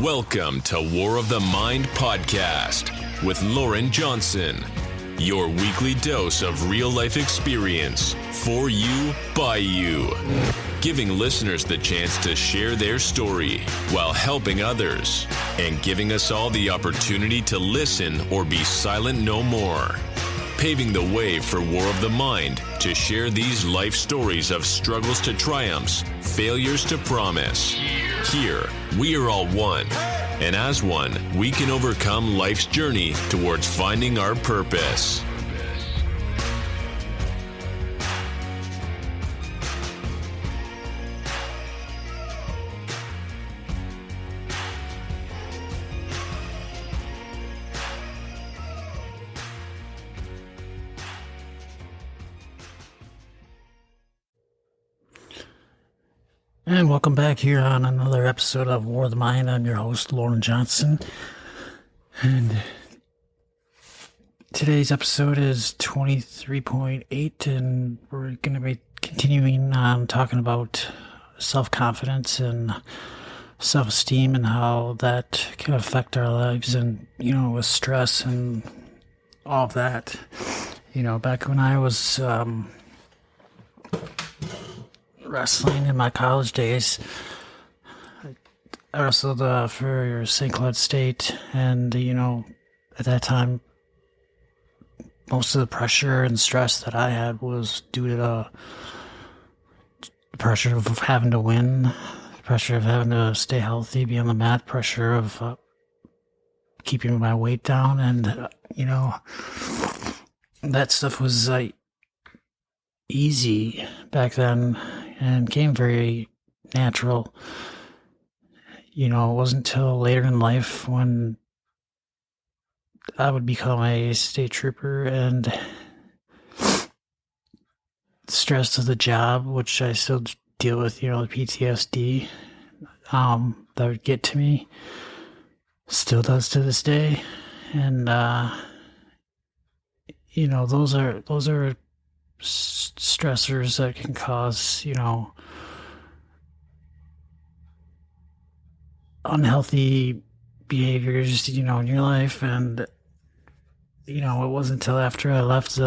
Welcome to War of the Mind podcast with Lauren Johnson, your weekly dose of real-life experience for you, by you, giving listeners the chance to share their story while helping others and giving us all the opportunity to listen or be silent no more. Paving the way for War of the Mind to share these life stories of struggles to triumphs, failures to promise. Here, we are all one, and as one, we can overcome life's journey towards finding our purpose. And welcome back here on another episode of War of the Mind. I'm your host, Lauren Johnson. And today's episode is 23.8, and we're going to be continuing on talking about self-confidence and self-esteem and how that can affect our lives and, with stress and all of that. Back when I was wrestling in my college days, I wrestled for St. Cloud State, and at that time most of the pressure and stress that I had was due to the pressure of having to win, the pressure of having to stay healthy, be on the mat, pressure of keeping my weight down, and that stuff was easy back then and came very natural. It wasn't until later in life when I would become a state trooper and the stress of the job, which I still deal with, the PTSD that would get to me, still does to this day. And those are stressors that can cause, unhealthy behaviors, in your life. And, it wasn't until after I left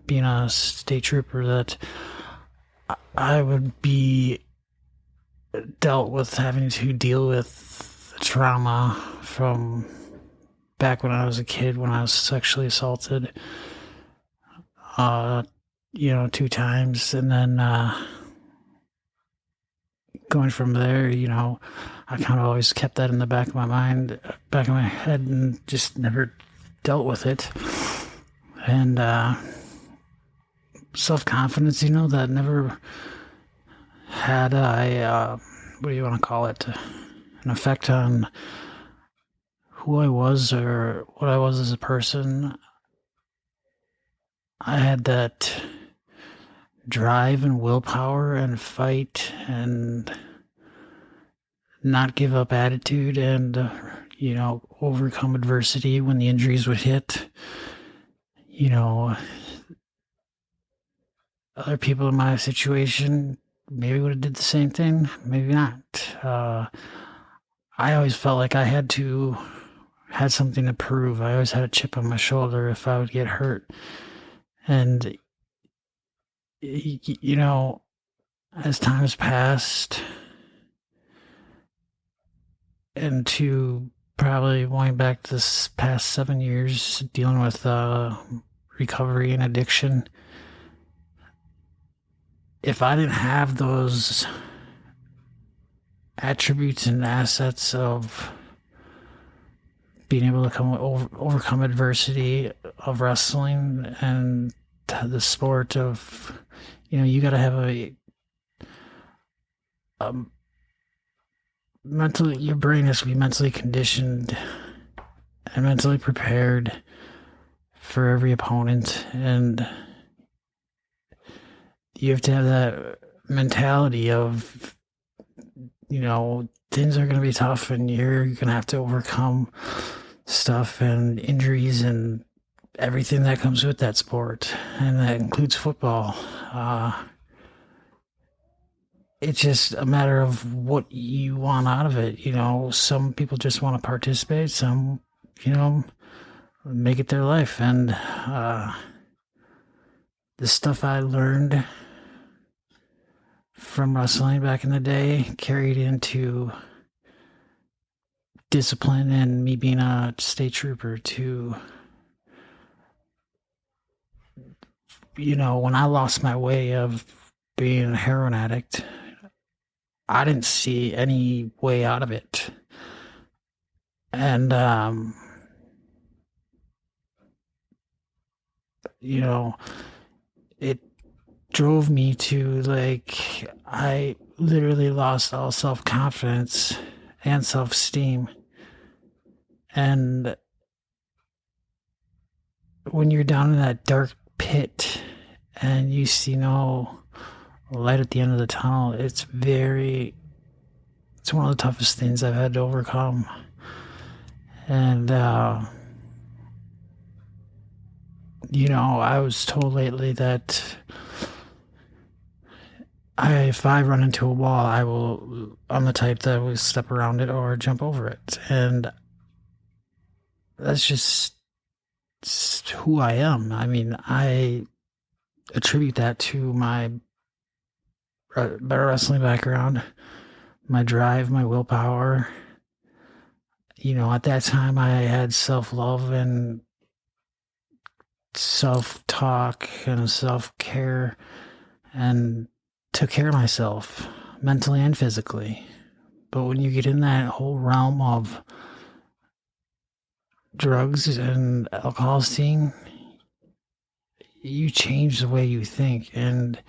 being a state trooper that I would be dealt with having to deal with trauma from back when I was a kid, when I was sexually assaulted. 2 times, and then going from there, I kind of always kept that in the back of my mind, back of my head, and just never dealt with it. And self-confidence, that never had what do you want to call it, an effect on who I was or what I was as a person. I had that drive and willpower and fight and not give up attitude and, overcome adversity when the injuries would hit. Other people in my situation maybe would have did the same thing, maybe not. I always felt like I had something to prove. I always had a chip on my shoulder if I would get hurt. And, as time has passed, and to probably going back to this past 7 years dealing with recovery and addiction, if I didn't have those attributes and assets of being able to overcome adversity of wrestling and the sport of, you got to have your brain has to be mentally conditioned and mentally prepared for every opponent, and you have to have that mentality of, things are going to be tough and you're going to have to overcome stuff and injuries and everything that comes with that sport. And that includes football. it's just a matter of what you want out of it. Some people just want to participate, some, you know, make it their life. And the stuff I learned from wrestling back in the day carried into discipline and me being a state trooper to, when I lost my way of being a heroin addict, I didn't see any way out of it. And, it drove me to, like, I literally lost all self-confidence and self-esteem. And when you're down in that dark pit and you see no light at the end of the tunnel, it's one of the toughest things I've had to overcome. And, I was told lately that if I run into a wall, I'm the type that will step around it or jump over it. And that's just who I am. I mean, I attribute that to my better wrestling background, my drive, my willpower. At that time, I had self-love and self-talk and self-care and took care of myself mentally and physically. But when you get in that whole realm of drugs and alcohol scene, you change the way you think and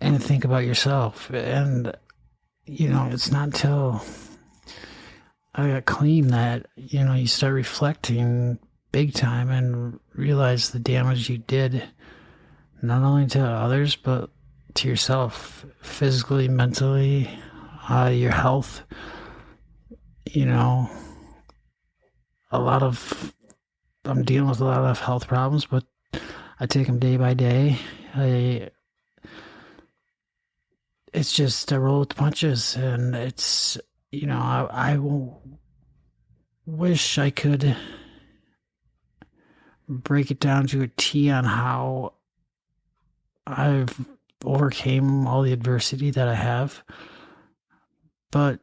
think about yourself. And it's not until I got clean that you start reflecting big time and realize the damage you did, not only to others but to yourself, physically, mentally, your health. I'm dealing with a lot of health problems, but I take them day by day. It's just a roll with the punches, and it's, I wish I could break it down to a T on how I've overcame all the adversity that I have. But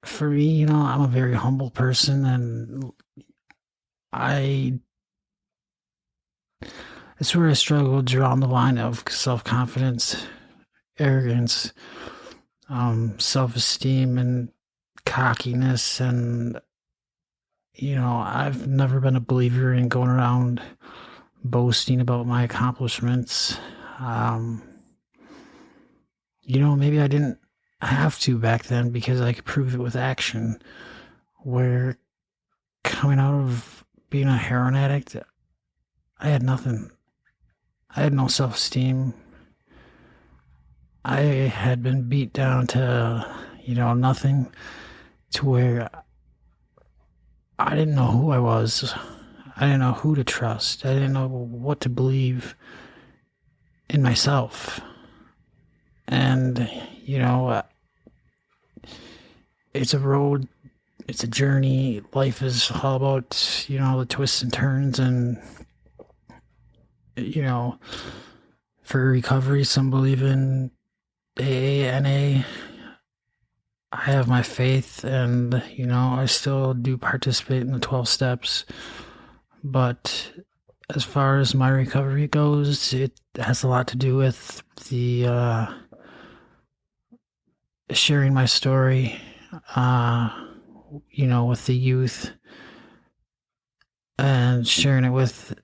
for me, I'm a very humble person, and it's where I struggle drawing the line of self-confidence, arrogance, self-esteem, and cockiness. And I've never been a believer in going around boasting about my accomplishments. Maybe I didn't have to back then because I could prove it with action. Where coming out of being a heroin addict, I had nothing. I had no self-esteem. I had been beat down to, nothing, to where I didn't know who I was. I didn't know who to trust. I didn't know what to believe in myself. And, it's a road, it's a journey. Life is all about, the twists and turns. And, for recovery, some believe in AA, NA. I have my faith, and, I still do participate in the 12 steps. But as far as my recovery goes, it has a lot to do with the sharing my story, with the youth, and sharing it with,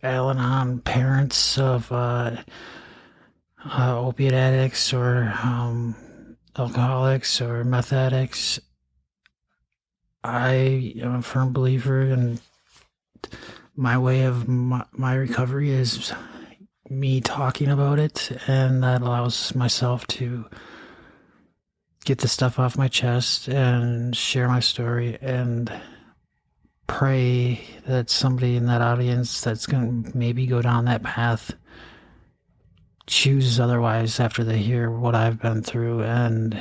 Al-Anon parents of opiate addicts or alcoholics or meth addicts. I am a firm believer in my way of my recovery is me talking about it, and that allows myself to get the stuff off my chest and share my story and pray that somebody in that audience that's going to maybe go down that path chooses otherwise after they hear what I've been through and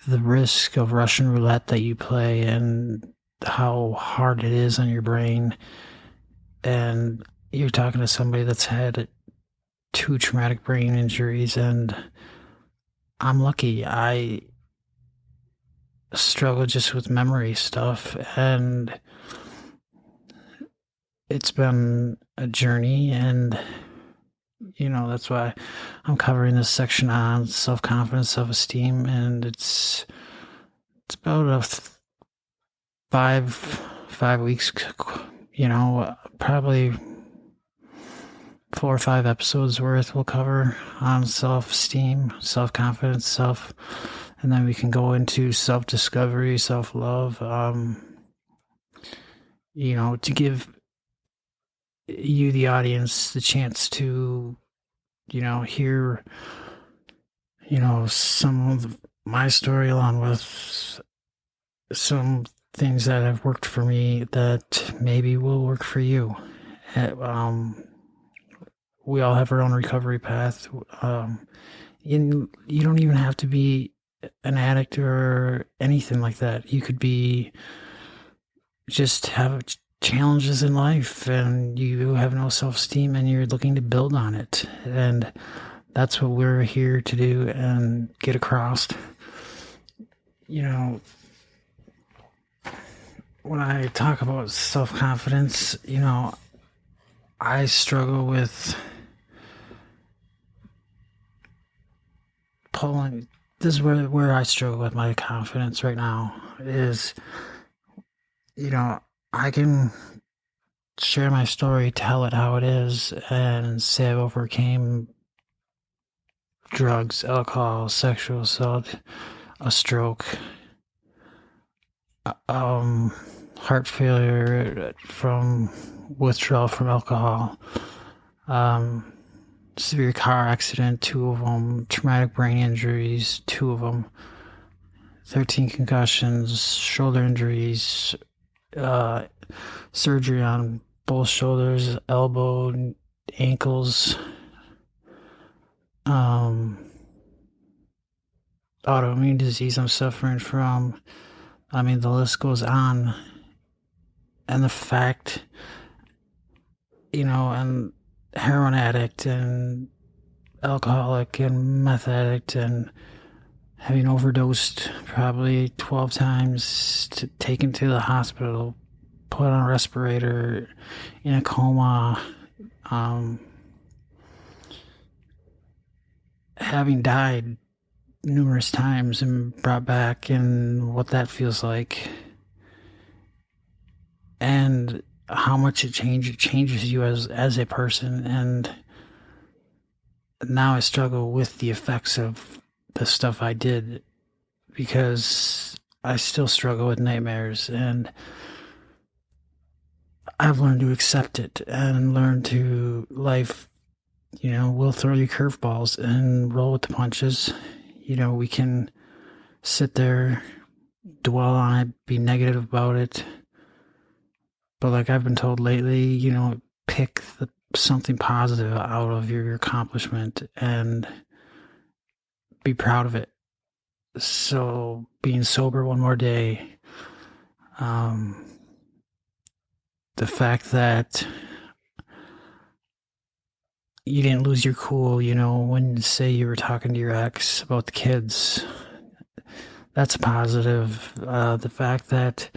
the risk of Russian roulette that you play and how hard it is on your brain. And you're talking to somebody that's had 2 traumatic brain injuries, and I'm lucky. I struggle just with memory stuff, and it's been a journey, and that's why I'm covering this section on self-confidence, self-esteem, and it's about a 5 weeks, probably 4 or 5 episodes worth we'll cover on self-esteem, self-confidence, and then we can go into self-discovery, self-love, to give you, the audience, the chance to, hear, some of my story along with some things that have worked for me that maybe will work for you. We all have our own recovery path. You don't even have to be an addict or anything like that. You could be just have challenges in life and you have no self-esteem and you're looking to build on it. And that's what we're here to do and get across. When I talk about self-confidence, I struggle with pulling. This is where I struggle with my confidence right now is, I can share my story, tell it how it is, and say I overcame drugs, alcohol, sexual assault, a stroke, heart failure from withdrawal from alcohol, severe car accident, 2 of them, traumatic brain injuries, 2 of them, 13 concussions, shoulder injuries, surgery on both shoulders, elbow, ankles, autoimmune disease I'm suffering from. I mean, the list goes on. And the fact, and heroin addict and alcoholic and meth addict and having overdosed probably 12 times, taken to the hospital, put on a respirator, in a coma, having died numerous times and brought back, and what that feels like, and how much it changes you as a person. And now I struggle with the effects of the stuff I did because I still struggle with nightmares, and I've learned to accept it and learn to life, will throw you curveballs and roll with the punches. We can sit there, dwell on it, be negative about it. But like I've been told lately, pick something positive out of your accomplishment and be proud of it. So being sober one more day, the fact that you didn't lose your cool, when say you were talking to your ex about the kids, that's a positive. The fact that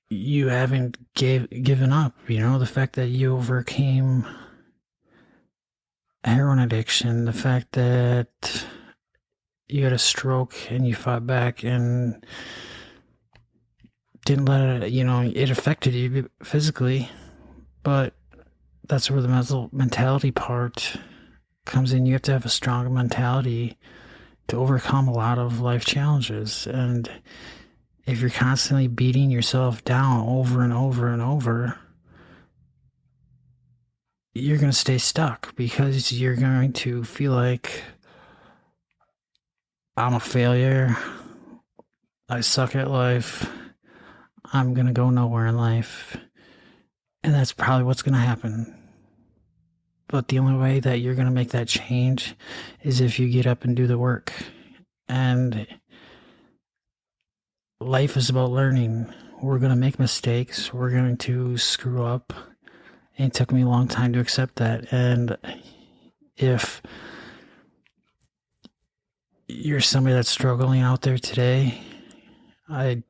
you haven't given up, the fact that you overcame heroin addiction, the fact that you had a stroke and you fought back and didn't let it, it affected you physically, but that's where the mentality part comes in. You have to have a strong mentality to overcome a lot of life challenges. And if you're constantly beating yourself down over and over and over, you're going to stay stuck because you're going to feel like I'm a failure. I suck at life. I'm going to go nowhere in life. And that's probably what's going to happen. But the only way that you're going to make that change is if you get up and do the work. And life is about learning. We're going to make mistakes. We're going to screw up. And it took me a long time to accept that. And if you're somebody that's struggling out there today, I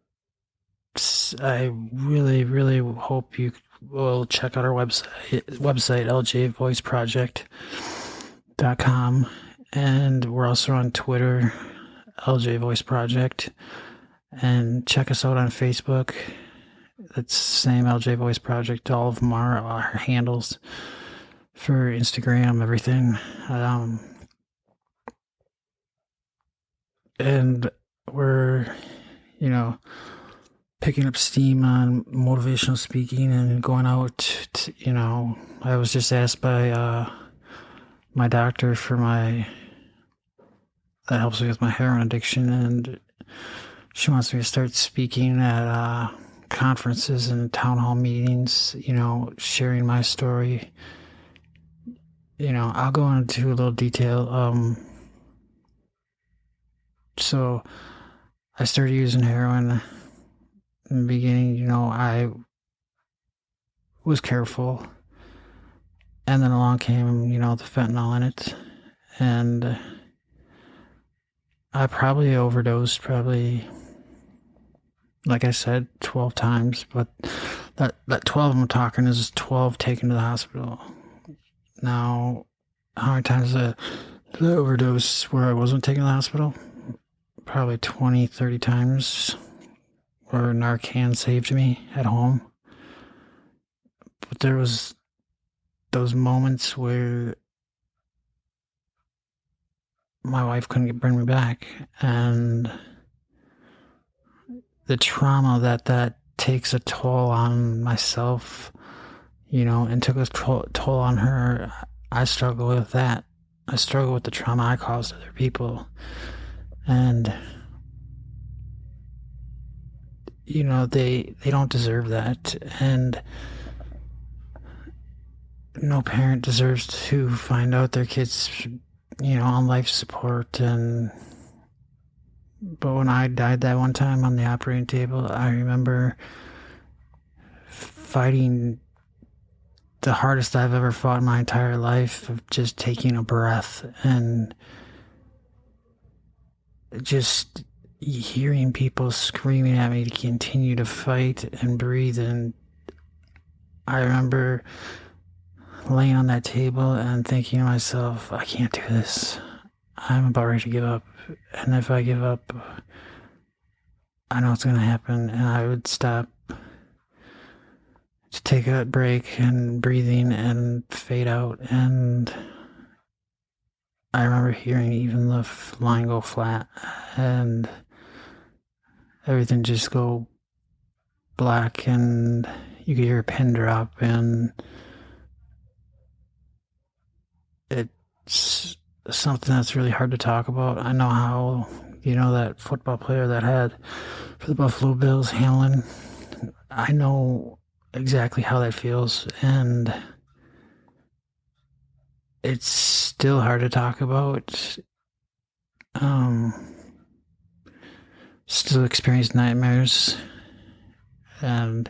really, really hope you will check out our website ljvoiceproject.com. And we're also on Twitter, LJ Voice Project. And check us out on Facebook. It's the same LJ Voice Project. All of them are our handles for Instagram, everything. And we're, picking up steam on motivational speaking and going out to, I was just asked by my doctor that helps me with my heroin addiction, and she wants me to start speaking at conferences and town hall meetings, sharing my story. I'll go into a little detail. So I started using heroin in the beginning. I was careful, and then along came, the fentanyl in it, and I probably overdosed, like I said, 12 times, but that 12 I'm talking is 12 taken to the hospital. Now, how many times the overdose where I wasn't taken to the hospital? Probably 20, 30 times where Narcan saved me at home. But there was those moments where my wife couldn't bring me back, and the trauma that takes a toll on myself, and took a toll on her. I struggle with that. I struggle with the trauma I caused other people. And, they don't deserve that. And no parent deserves to find out their kids, on life support. But when I died that one time on the operating table, I remember fighting the hardest I've ever fought in my entire life, of just taking a breath and just hearing people screaming at me to continue to fight and breathe. And I remember laying on that table and thinking to myself, I can't do this. I'm about ready to give up. And if I give up, I know what's going to happen. And I would stop to take a break and breathing and fade out. And I remember hearing even the line go flat and everything just go black, and you could hear a pin drop, and it's something that's really hard to talk about. I know how, that football player that had for the Buffalo Bills, Hamlin, I know exactly how that feels, and it's still hard to talk about. Still experience nightmares, and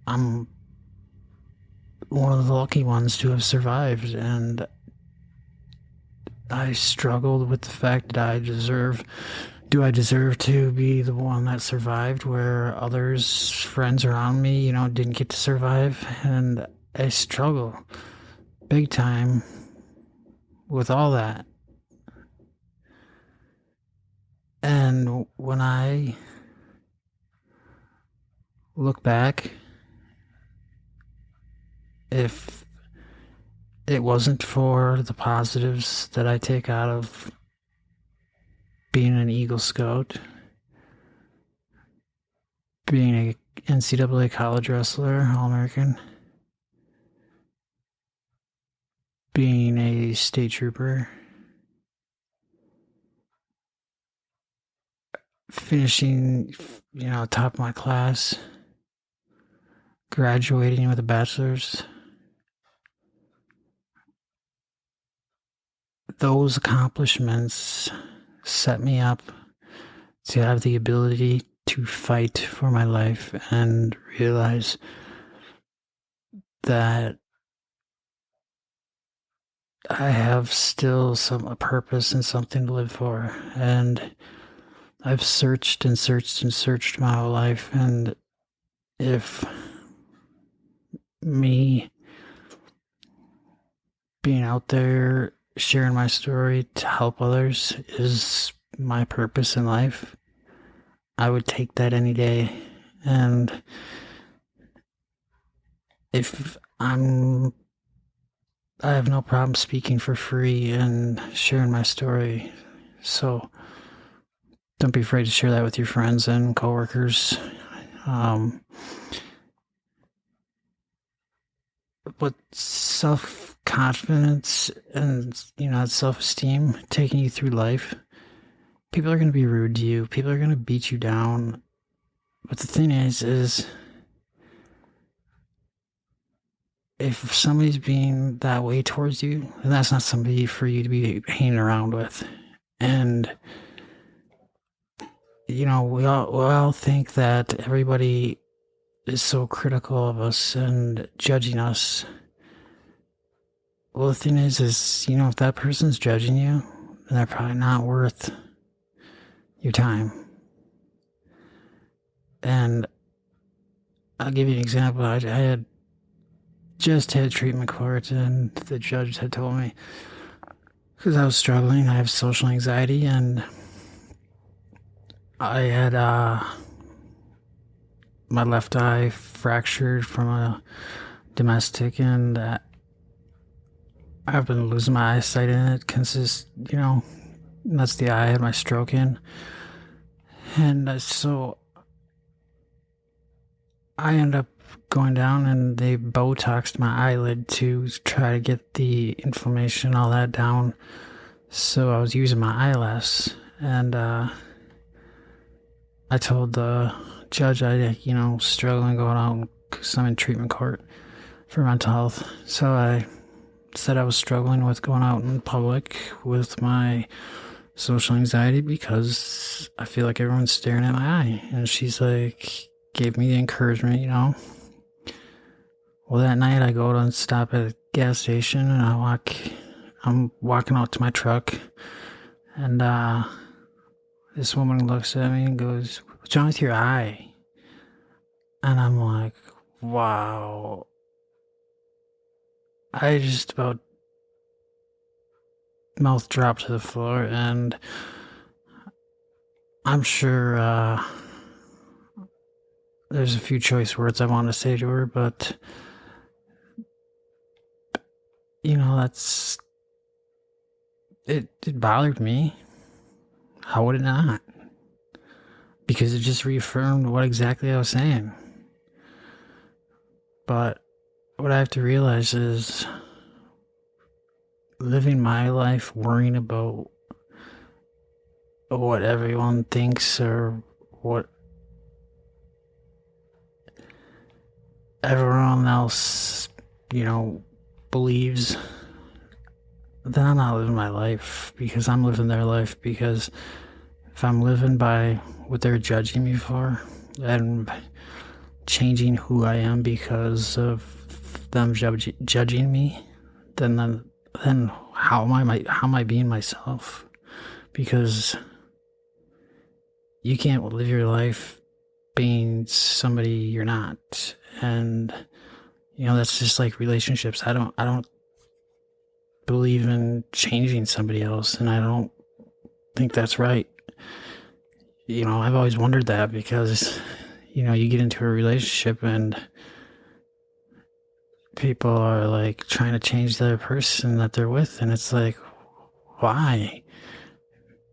I'm one of the lucky ones to have survived, and I struggled with the fact that do I deserve to be the one that survived where others, friends around me, didn't get to survive? And I struggle big time with all that. And when I look back, if it wasn't for the positives that I take out of being an Eagle Scout, being a NCAA college wrestler, All-American, being a state trooper, finishing, top of my class, graduating with a bachelor's. Those accomplishments set me up to have the ability to fight for my life and realize that I have still a purpose and something to live for. And I've searched and searched and searched my whole life. And if me being out there sharing my story to help others is my purpose in life, I would take that any day. And if I have no problem speaking for free and sharing my story. So don't be afraid to share that with your friends and coworkers. But self-confidence and, self-esteem taking you through life, people are going to be rude to you. People are going to beat you down. But the thing is if somebody's being that way towards you, then that's not somebody for you to be hanging around with. And, we all think that everybody is so critical of us and judging us. Well, the thing is, if that person's judging you, then they're probably not worth your time. And I'll give you an example. I had just had treatment court, and the judge had told me, because I was struggling, I have social anxiety, and I had my left eye fractured from a domestic, and I've been losing my eyesight in it. That's the eye I had my stroke in. And so I ended up going down and they Botoxed my eyelid to try to get the inflammation, all that down. So I was using my eye less. And I told the judge struggling going out because I'm in treatment court for mental health. So I said I was struggling with going out in public with my social anxiety because I feel like everyone's staring at my eye. And she's like, gave me the encouragement, Well, that night I go and stop at a gas station and I'm walking out to my truck, and this woman looks at me and goes, "What's wrong with your eye?" And I'm like, wow. I just about mouth dropped to the floor, and I'm sure there's a few choice words I want to say to her, but it bothered me. How would it not? Because it just reaffirmed what exactly I was saying. But what I have to realize is living my life worrying about what everyone thinks or what everyone else, believes, then I'm not living my life, because I'm living their life. Because if I'm living by what they're judging me for and changing who I am because of them judging me, then how am I being myself? Because you can't live your life being somebody you're not. And that's just like relationships. I don't believe in changing somebody else, and I don't think that's right. I've always wondered that, because you get into a relationship and people are like trying to change the other person that they're with, and it's like, why?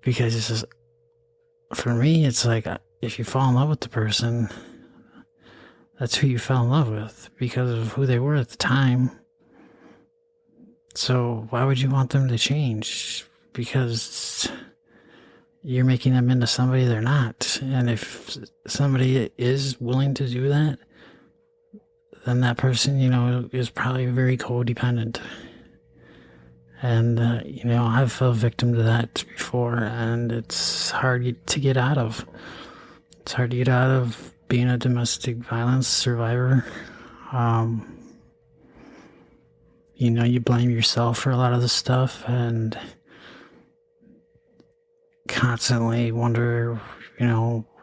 Because it's just, for me, it's like, if you fall in love with the person, that's who you fell in love with because of who they were at the time. So why would you want them to change? Because you're making them into somebody they're not. And if somebody is willing to do that, then that person, is probably very codependent. And, I've fell victim to that before, and it's hard to get out of. It's hard to get out of being a domestic violence survivor. You blame yourself for a lot of the stuff and constantly wonder,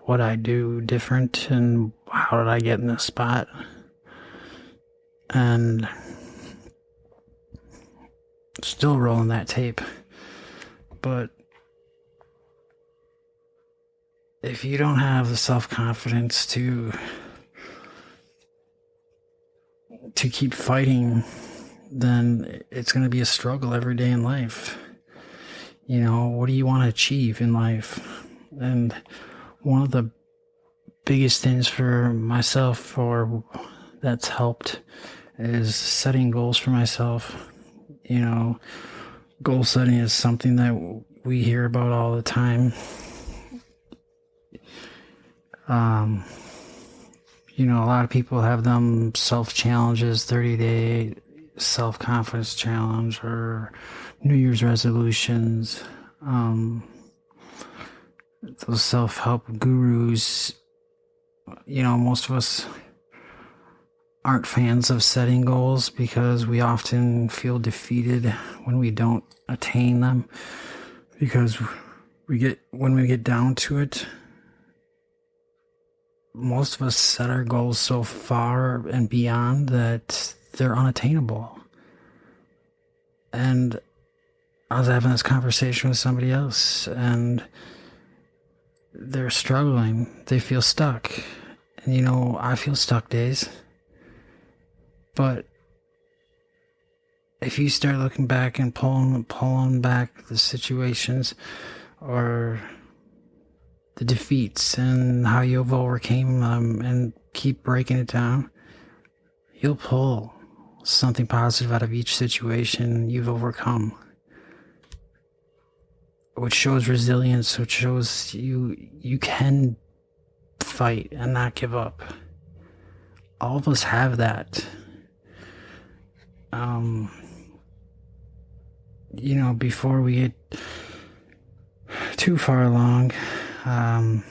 what I do different and how did I get in this spot. And still rolling that tape. But if you don't have the self-confidence to keep fighting, then it's going to be a struggle every day in life. What do you want to achieve in life? And one of the biggest things for myself, or that's helped, is setting goals for myself. Goal setting is something that we hear about all the time. A lot of people have them self-challenges, 30-day self-confidence challenge, or New Year's resolutions. Those self-help gurus, most of us aren't fans of setting goals because we often feel defeated when we don't attain them, because when we get down to it, most of us set our goals so far and beyond that they're unattainable. And I was having this conversation with somebody else, and they're struggling. They feel stuck. And I feel stuck days. But if you start looking back and pulling back the situations or the defeats and how you've overcame them and keep breaking it down, you'll pull something positive out of each situation you've overcome, which shows resilience, which shows you can fight and not give up. All of us have that. Before we get too far along, we're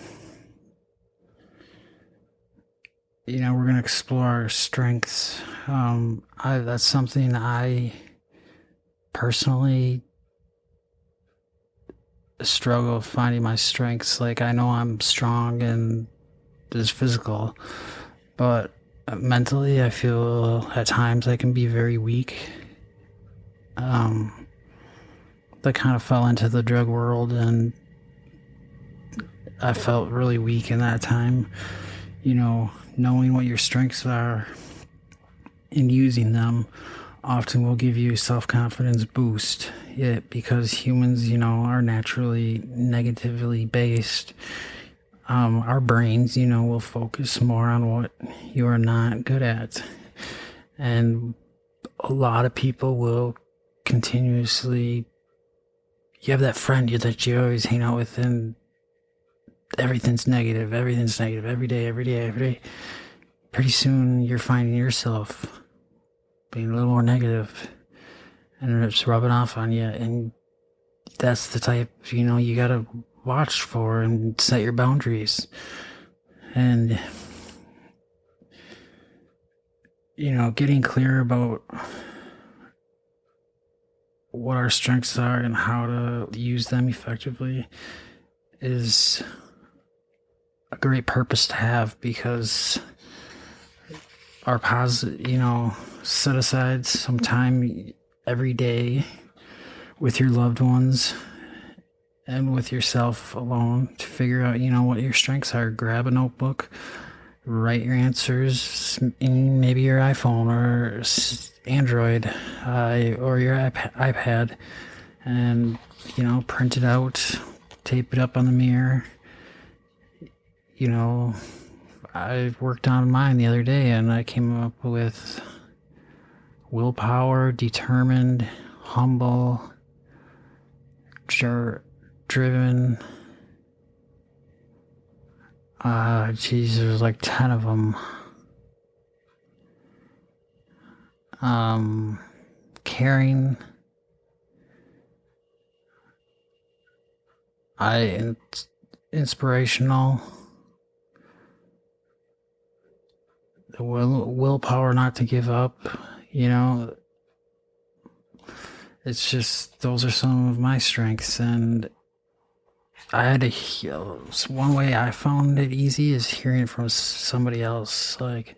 going to explore our strengths. That's something I personally struggle finding my strengths. Like, I know I'm strong and just physical, but mentally I feel at times I can be very weak. I kind of fell into the drug world, and I felt really weak in that time. Knowing what your strengths are and using them often will give you self-confidence boost. Because humans, are naturally negatively based. Our brains, will focus more on what you are not good at. And a lot of people will continuously, you have that friend that you always hang out with, and everything's negative every day. Pretty soon you're finding yourself being a little more negative, and it's rubbing off on you. And that's the type, you gotta watch for and set your boundaries. And, getting clear about what our strengths are and how to use them effectively is a great purpose to have, because our set aside some time every day with your loved ones and with yourself alone to figure out, what your strengths are. Grab a notebook, write your answers in maybe your iPhone or Android or your iPad, and, print it out, tape it up on the mirror. I worked on mine the other day, and I came up with willpower, determined, humble, driven, Geez, there's like 10 of them. Caring. Inspirational. The willpower not to give up. It's just, those are some of my strengths, and I had to heal. One way I found it easy is hearing from somebody else, like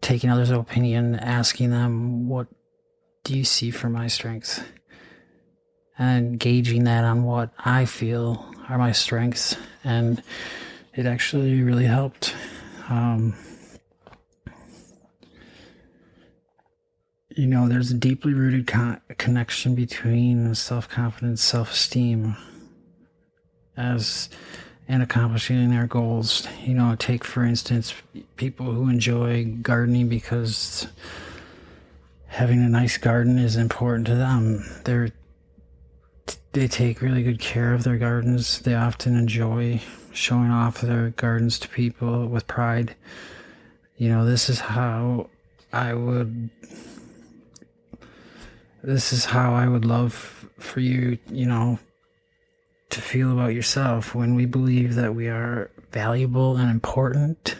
taking others' opinion, asking them, what do you see for my strengths? And gauging that on what I feel are my strengths. And it actually really helped. There's a deeply rooted connection between self-confidence, self-esteem, and accomplishing our goals. Take, for instance, people who enjoy gardening because having a nice garden is important to them. They take really good care of their gardens. They often enjoy showing off their gardens to people with pride. This is how I would love for you, to feel about yourself. When we believe that we are valuable and important,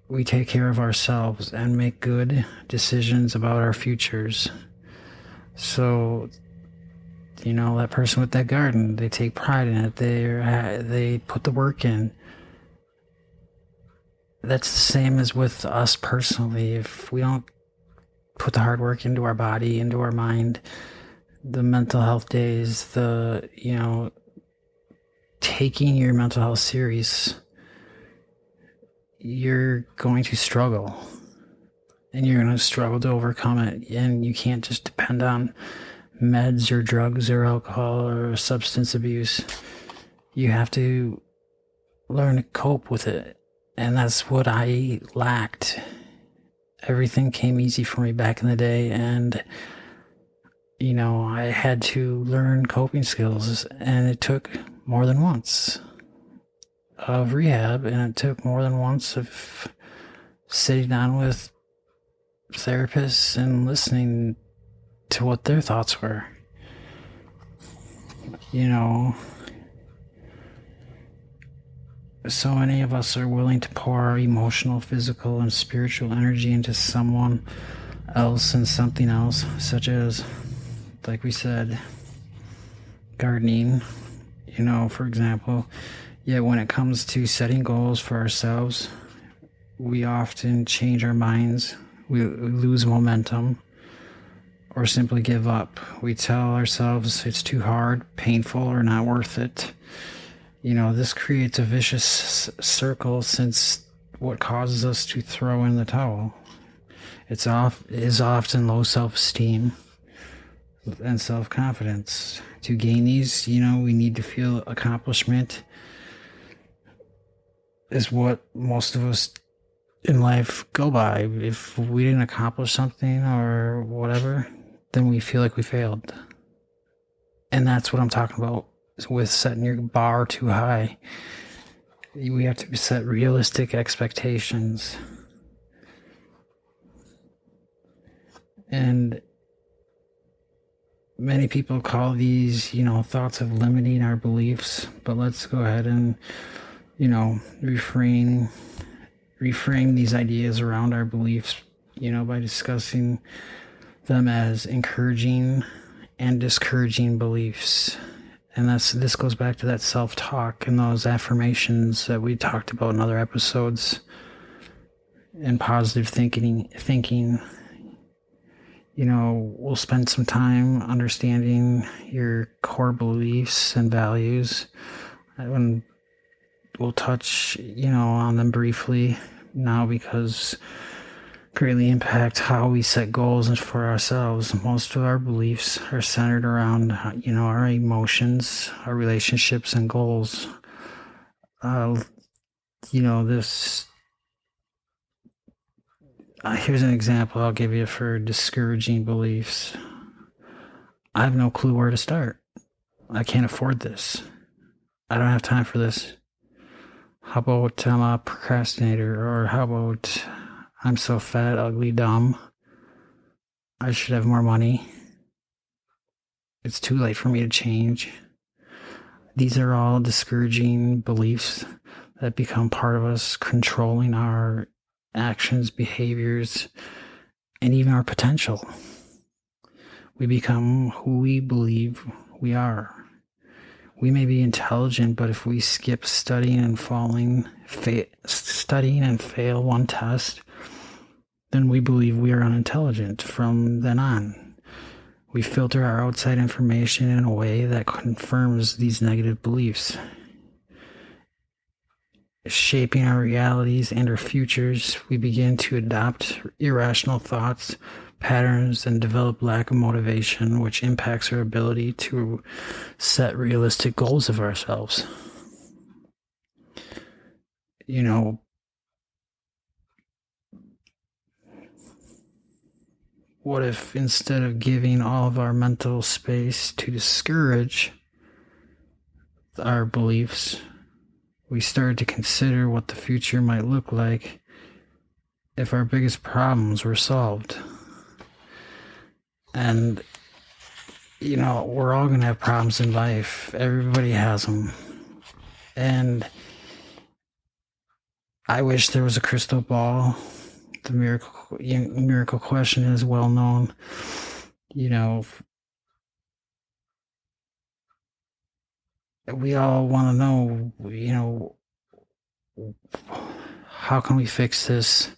we take care of ourselves and make good decisions about our futures. So, that person with that garden, they take pride in it. They put the work in. That's the same as with us personally. If we don't put the hard work into our body, into our mind, the mental health days, taking your mental health serious, you're going to struggle. And you're going to struggle to overcome it. And you can't just depend on meds or drugs or alcohol or substance abuse. You have to learn to cope with it. And that's what I lacked. Everything came easy for me back in the day. And, I had to learn coping skills. And it took more than once of rehab. And it took more than once of sitting down with therapists and listening to what their thoughts were. So many of us are willing to pour our emotional, physical, and spiritual energy into someone else and something else, such as, like we said, gardening, for example. Yet when it comes to setting goals for ourselves, we often change our minds. We lose momentum or simply give up. We tell ourselves it's too hard, painful, or not worth it. This creates a vicious circle, since what causes us to throw in the towel? It is often low self-esteem and self-confidence. To gain these, we need to feel accomplishment is what most of us in life go by. If we didn't accomplish something or whatever, then we feel like we failed. And that's what I'm talking about with setting your bar too high. We have to set realistic expectations. And many people call these, thoughts of limiting our beliefs. But let's go ahead and, reframe these ideas around our beliefs, by discussing them as encouraging and discouraging beliefs. And this goes back to that self-talk and those affirmations that we talked about in other episodes, and positive thinking. We'll spend some time understanding your core beliefs and values, and we'll touch, on them briefly now, because greatly impact how we set goals for ourselves. Most of our beliefs are centered around, our emotions, our relationships, and goals. Here's an example I'll give you for discouraging beliefs. I have no clue where to start. I can't afford this. I don't have time for this. How about I'm a procrastinator? Or how about I'm so fat, ugly, dumb, I should have more money. It's too late for me to change. These are all discouraging beliefs that become part of us, controlling our actions, behaviors, and even our potential. We become who we believe we are. We may be intelligent, but if we skip studying and fail one test, then we believe we are unintelligent from then on. We filter our outside information in a way that confirms these negative beliefs, shaping our realities and our futures. We begin to adopt irrational thoughts, patterns, and develop lack of motivation, which impacts our ability to set realistic goals of ourselves. What if instead of giving all of our mental space to discourage our beliefs, we started to consider what the future might look like if our biggest problems were solved? And, we're all going to have problems in life. Everybody has them. And I wish there was a crystal ball. The miracle question is well known. We all want to know, how can we fix this?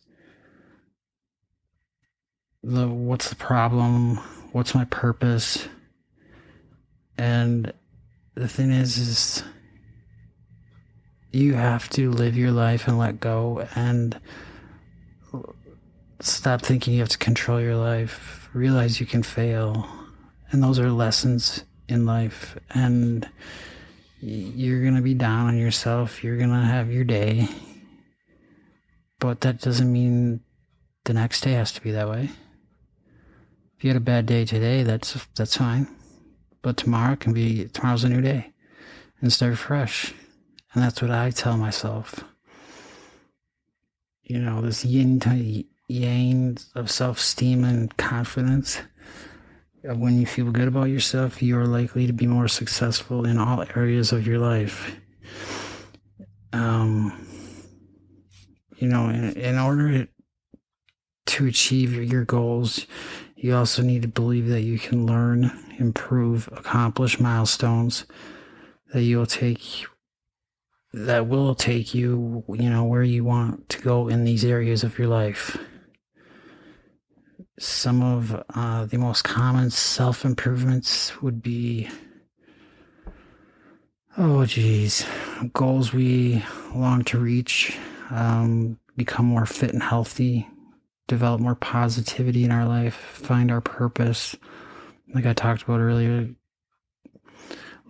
What's the problem? What's my purpose? And the thing is you have to live your life and let go and stop thinking you have to control your life. Realize you can fail. And those are lessons in life. And you're going to be down on yourself. You're going to have your day. But that doesn't mean the next day has to be that way. If you had a bad day today, that's fine. But tomorrow's a new day. And start fresh. And that's what I tell myself. This yin to yang of self-esteem and confidence. When you feel good about yourself, you are likely to be more successful in all areas of your life. In order to achieve your goals, you also need to believe that you can learn, improve, accomplish milestones that will take you, where you want to go in these areas of your life. Some of the most common self-improvements would be, goals we long to reach, become more fit and healthy, develop more positivity in our life, find our purpose, like I talked about earlier,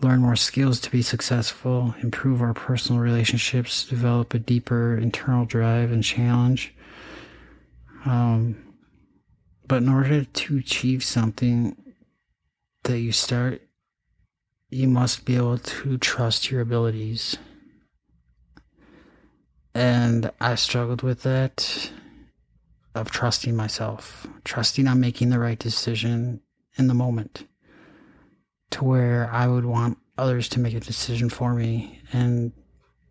learn more skills to be successful, improve our personal relationships, develop a deeper internal drive and challenge. But in order to achieve something that you start, you must be able to trust your abilities. And I struggled with that, of trusting myself, trusting I'm making the right decision in the moment, to where I would want others to make a decision for me. And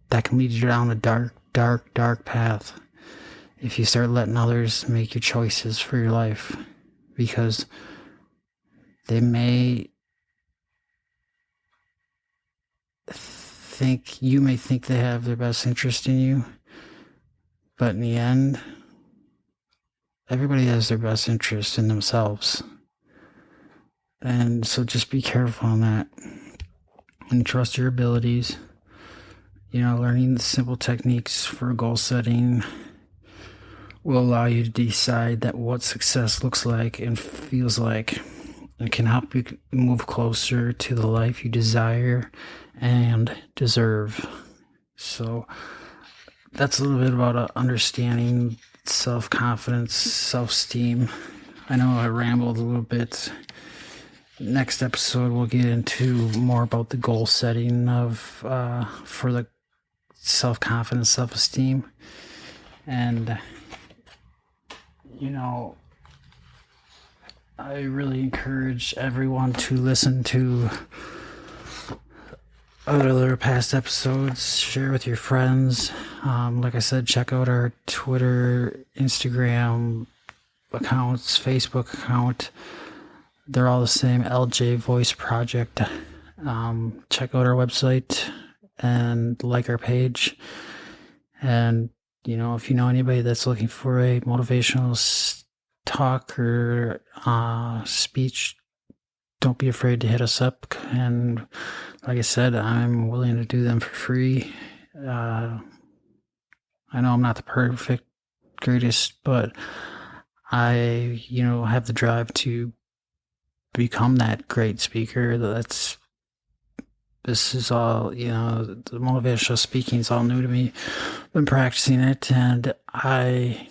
that can lead you down a dark, dark, dark path if you start letting others make your choices for your life, because you may think they have their best interest in you, but in the end, everybody has their best interest in themselves. And so just be careful on that and trust your abilities. Learning the simple techniques for goal setting will allow you to decide that what success looks like and feels like, and can help you move closer to the life you desire and deserve. So that's a little bit about understanding self-confidence, self-esteem. I know I rambled a little bit. Next episode, we'll get into more about the goal setting for the self-confidence, self-esteem. And, I really encourage everyone to listen to other past episodes, share with your friends. Like I said, check out our Twitter, Instagram accounts, Facebook account. They're all the same, LJ Voice Project. Check out our website and like our page. And, if you know anybody that's looking for a motivational talk or speech, don't be afraid to hit us up. And like I said, I'm willing to do them for free. I know I'm not the perfect, greatest, but I, have the drive to become that great speaker. This is all, the motivational speaking is all new to me. I've been practicing it, and I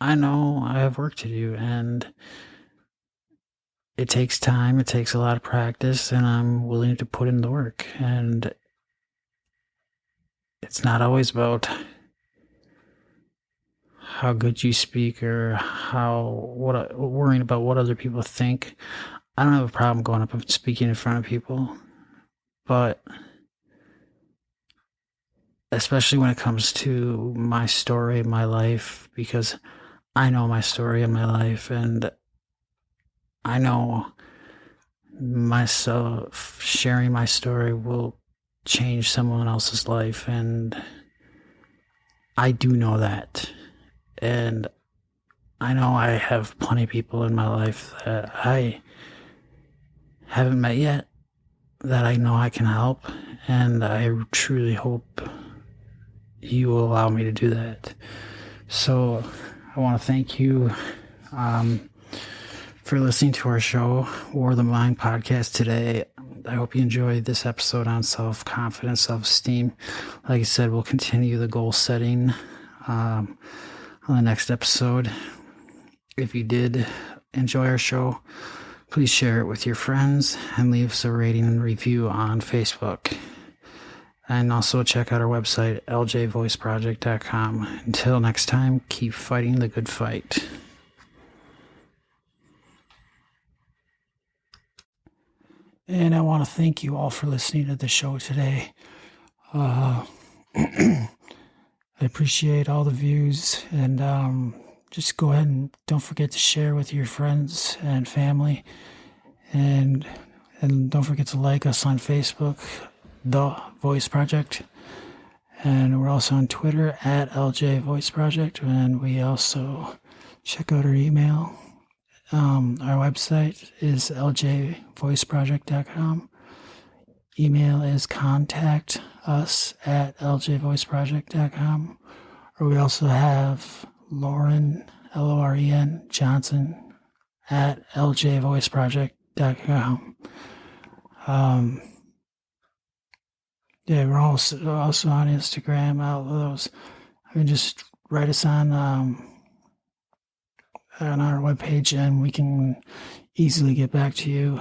know I have work to do, and it takes time. It takes a lot of practice, and I'm willing to put in the work. And it's not always about how good you speak or worrying about what other people think. I don't have a problem going up and speaking in front of people, but especially when it comes to my story, my life, because I know my story and my life, and I know myself sharing my story will change someone else's life, and I do know that. And I know I have plenty of people in my life that I haven't met yet that I know I can help, and I truly hope you will allow me to do that. So I want to thank you for listening to our show, War of the Mind podcast today. I hope you enjoyed this episode on self-confidence, self-esteem. Like I said, we'll continue the goal setting on the next episode. If you did enjoy our show, please share it with your friends and leave us a rating and review on Facebook. And also check out our website, ljvoiceproject.com. Until next time, keep fighting the good fight. And I want to thank you all for listening to the show today. I appreciate all the views, and just go ahead and don't forget to share with your friends and family, and don't forget to like us on Facebook, The Voice Project, and we're also on Twitter at LJ Voice Project, and we also check out our email. Our website is ljvoiceproject.com. Email is contactus@ljvoiceproject.com. Or we also have Lauren, Loren Johnson, at ljvoiceproject.com. We're also on Instagram. All of those. Just write us on our webpage, and we can easily get back to you.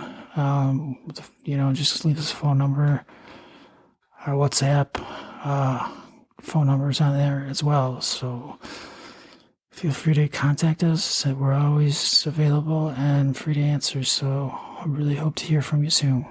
Just leave us a phone number. Our WhatsApp phone numbers on there as well. So feel free to contact us. We're always available and free to answer. So I really hope to hear from you soon.